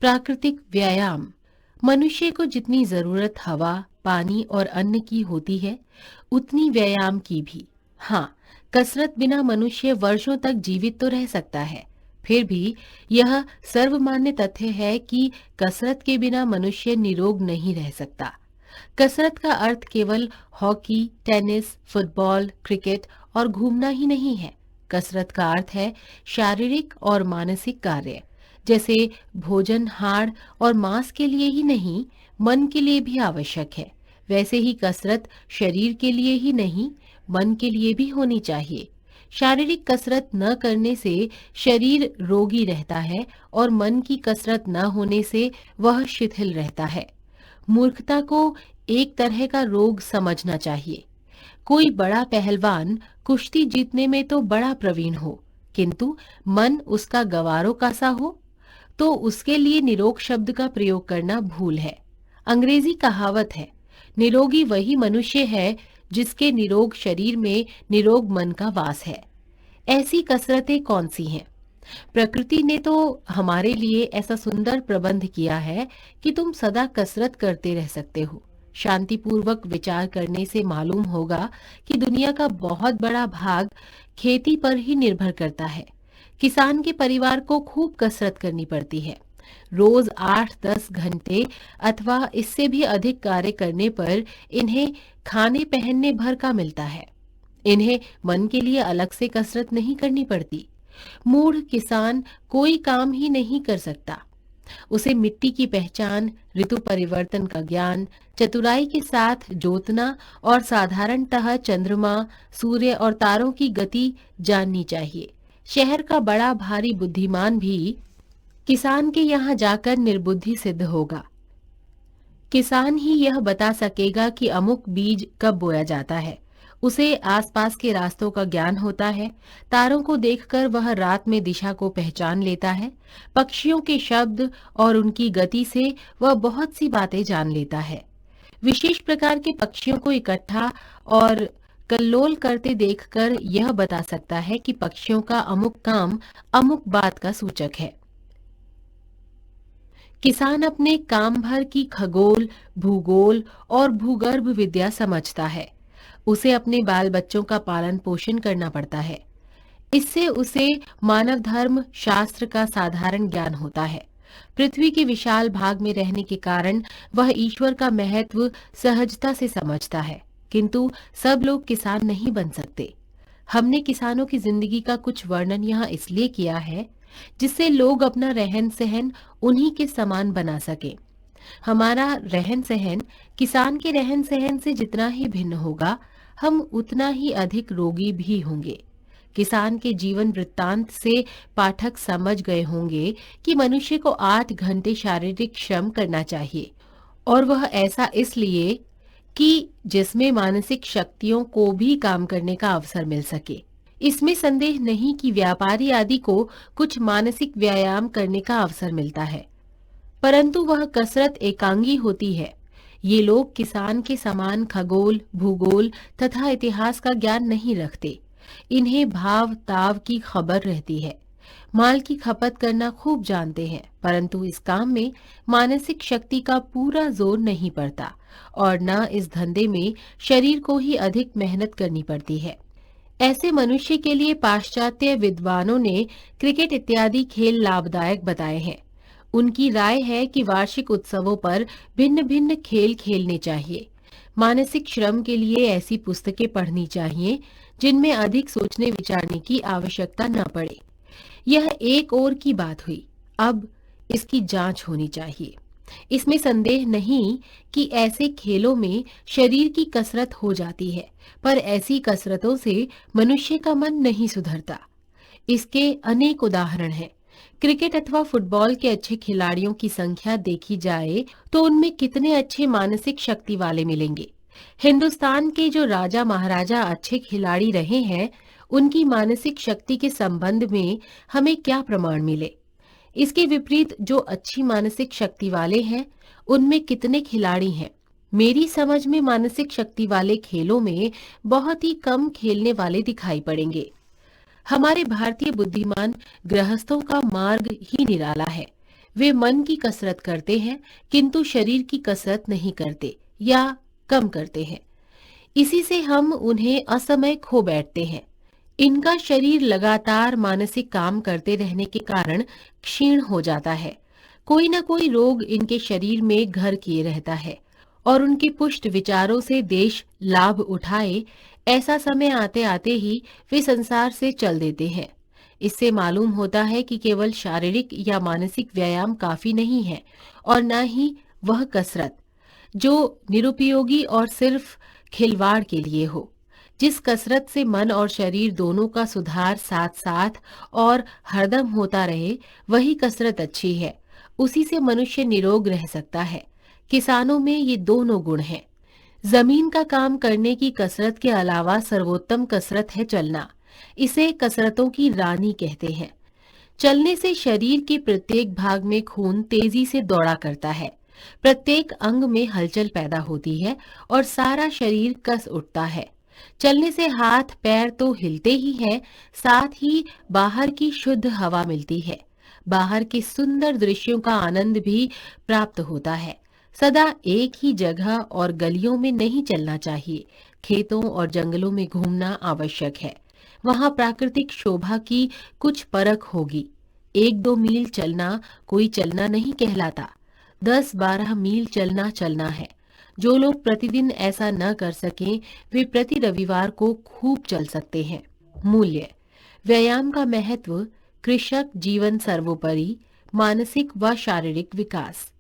प्राकृतिक व्यायाम। मनुष्य को जितनी जरूरत हवा, पानी और अन्न की होती है, उतनी व्यायाम की भी। हाँ, कसरत बिना मनुष्य वर्षों तक जीवित तो रह सकता है। फिर भी यह सर्वमान्य तथ्य है कि कसरत के बिना मनुष्य निरोग नहीं रह सकता। कसरत का अर्थ केवल हॉकी, टेनिस, फुटबॉल, क्रिकेट और घूमना ही नहीं है। कसरत का अर्थ है शारीरिक और मानसिक कार्य, जैसे भोजन हाड़ और मांस के लिए ही नहीं, मन के लिए भी आवश्यक है। वैसे ही कसरत शरीर के लिए ही नहीं, मन के लिए भी होनी चाहिए। शारीरिक कसरत न करने से शरीर रोगी रहता है और मन की कसरत न होने से वह शिथिल रहता है। मूर्खता को एक तरह का रोग समझना चाहिए। कोई बड़ा पहलवान कुश्ती जीतने में तो बड़ा प्रवीण हो, किंतु मन उसका गवारों का सा हो, तो उसके लिए निरोग शब्द का प्रयोग करना भूल है। अंग्रेजी कहावत है, निरोगी वही मनुष्य है जिसके निरोग शरीर में निरोग मन का वास है। ऐसी कसरतें कौन सी हैं? प्रकृति ने तो हमारे लिए ऐसा सुंदर प्रबंध किया है कि तुम सदा कसरत करते रह सकते हो। शांतिपूर्वक विचार करने से मालूम होगा कि दुनिया का बहुत बड़ा भाग खेती पर ही निर्भर करता है। किसान के परिवार को खूब कसरत करनी पड़ती है। रोज 8-10 घंटे अथवा इससे भी अधिक कार्य करने पर इन्हें खाने पहनने भर का मिलता है। इन्हें मन के लिए अलग से कसरत नहीं करनी पड़ती। मूढ़ किसान कोई काम ही नहीं कर सकता। उसे मिट्टी की पहचान, ऋतु परिवर्तन का ज्ञान, चतुराई के साथ जोतना और साधारणतः चंद्रमा, सूर्य और तारों की गति जाननी चाहिए। शहर का बड़ा भारी बुद्धिमान भी किसान के यहाँ जाकर निर्बुद्धि सिद्ध होगा। किसान ही यह बता सकेगा कि अमुक बीज कब बोया जाता है। उसे आसपास के रास्तों का ज्ञान होता है। तारों को देखकर वह रात में दिशा को पहचान लेता है। पक्षियों के शब्द और उनकी गति से वह बहुत सी बातें जान लेता है। विशेष प्रकार के पक्षियों को इकट्ठा और कल्लोल करते देखकर यह बता सकता है कि पक्षियों का अमुक काम अमुक बात का सूचक है। किसान अपने काम भर की खगोल, भूगोल और भूगर्भ विद्या समझता है। उसे अपने बाल बच्चों का पालन पोषण करना पड़ता है। इससे उसे मानव धर्म शास्त्र का साधारण ज्ञान होता है। पृथ्वी के विशाल भाग में रहने के कारण वह ईश्वर का महत्व सहजता से समझता है, किंतु सब लोग किसान नहीं बन सकते। हमने किसानों की जिंदगी का कुछ वर्णन यहाँ इसलिए किया है जिससे लोग अपना रहन सहन उन्हीं के समान बना सके। हमारा रहन सहन किसान के रहन सहन से जितना ही भिन्न होगा, हम उतना ही अधिक रोगी भी होंगे। किसान के जीवन वृत्तांत से पाठक समझ गए होंगे कि मनुष्य को 8 घंटे शारीरिक श्रम करना चाहिए, और वह ऐसा इसलिए कि जिसमें मानसिक शक्तियों को भी काम करने का अवसर मिल सके। इसमें संदेह नहीं कि व्यापारी आदि को कुछ मानसिक व्यायाम करने का अवसर मिलता है, परंतु वह कसरत एकांगी होती है। ये लोग किसान के समान खगोल, भूगोल तथा इतिहास का ज्ञान नहीं रखते। इन्हें भाव ताव की खबर रहती है। माल की खपत करना खूब जानते हैं, परंतु इस काम में मानसिक शक्ति का पूरा जोर नहीं पड़ता, और न इस धंधे में शरीर को ही अधिक मेहनत करनी पड़ती है। ऐसे मनुष्य के लिए पाश्चात्य विद्वानों ने क्रिकेट इत्यादि खेल लाभदायक बताए हैं। उनकी राय है कि वार्षिक उत्सवों पर भिन्न भिन्न खेल खेलने चाहिए। मानसिक श्रम के लिए ऐसी पुस्तकें पढ़नी चाहिए जिनमें अधिक सोचने विचारने की आवश्यकता न पड़े। यह एक ओर की बात हुई। अब इसकी जांच होनी चाहिए। इसमें संदेह नहीं कि ऐसे खेलों में शरीर की कसरत हो जाती है, पर ऐसी कसरतों से मनुष्य का मन नहीं सुधरता। इसके अनेक उदाहरण हैं। क्रिकेट अथवा फुटबॉल के अच्छे खिलाड़ियों की संख्या देखी जाए तो उनमें कितने अच्छे मानसिक शक्ति वाले मिलेंगे। हिंदुस्तान के जो राजा महाराजा अच्छे खिलाड़ी रहे हैं, उनकी मानसिक शक्ति के संबंध में हमें क्या प्रमाण मिले? इसके विपरीत जो अच्छी मानसिक शक्ति वाले हैं, उनमें कितने खिलाड़ी हैं? मेरी समझ में मानसिक शक्ति वाले खेलों में बहुत ही कम खेलने वाले दिखाई पड़ेंगे। हमारे भारतीय बुद्धिमान गृहस्थों का मार्ग ही निराला है। वे मन की कसरत करते हैं किंतु शरीर की कसरत नहीं करते या कम करते हैं। इसी से हम उन्हें असमय खो बैठते हैं। इनका शरीर लगातार मानसिक काम करते रहने के कारण क्षीण हो जाता है। कोई ना कोई रोग इनके शरीर में घर किए रहता है और उनके पुष्ट विचारों से देश लाभ उठाए, ऐसा समय आते आते ही वे संसार से चल देते हैं। इससे मालूम होता है कि केवल शारीरिक या मानसिक व्यायाम काफी नहीं है और न ही वह कसरत जो निरुपयोगी और सिर्फ खिलवाड़ के लिए हो। जिस कसरत से मन और शरीर दोनों का सुधार साथ साथ और हरदम होता रहे, वही कसरत अच्छी है। उसी से मनुष्य निरोग रह सकता है। किसानों में ये दोनों गुण हैं। जमीन का काम करने की कसरत के अलावा सर्वोत्तम कसरत है चलना। इसे कसरतों की रानी कहते हैं। चलने से शरीर के प्रत्येक भाग में खून तेजी से दौड़ा करता है। प्रत्येक अंग में हलचल पैदा होती है और सारा शरीर कस उठता है। चलने से हाथ पैर तो हिलते ही हैं, साथ ही बाहर की शुद्ध हवा मिलती है। बाहर के सुंदर दृश्यों का आनंद भी प्राप्त होता है। सदा एक ही जगह और गलियों में नहीं चलना चाहिए। खेतों और जंगलों में घूमना आवश्यक है। वहां प्राकृतिक शोभा की कुछ परख होगी। 1-2 मील चलना कोई चलना नहीं कहलाता। 10-12 मील चलना चलना है। जो लोग प्रतिदिन ऐसा न कर सकें, वे प्रति रविवार को खूब चल सकते हैं। मूल्य: व्यायाम का महत्व: कृषक जीवन सर्वोपरि, मानसिक व शारीरिक विकास।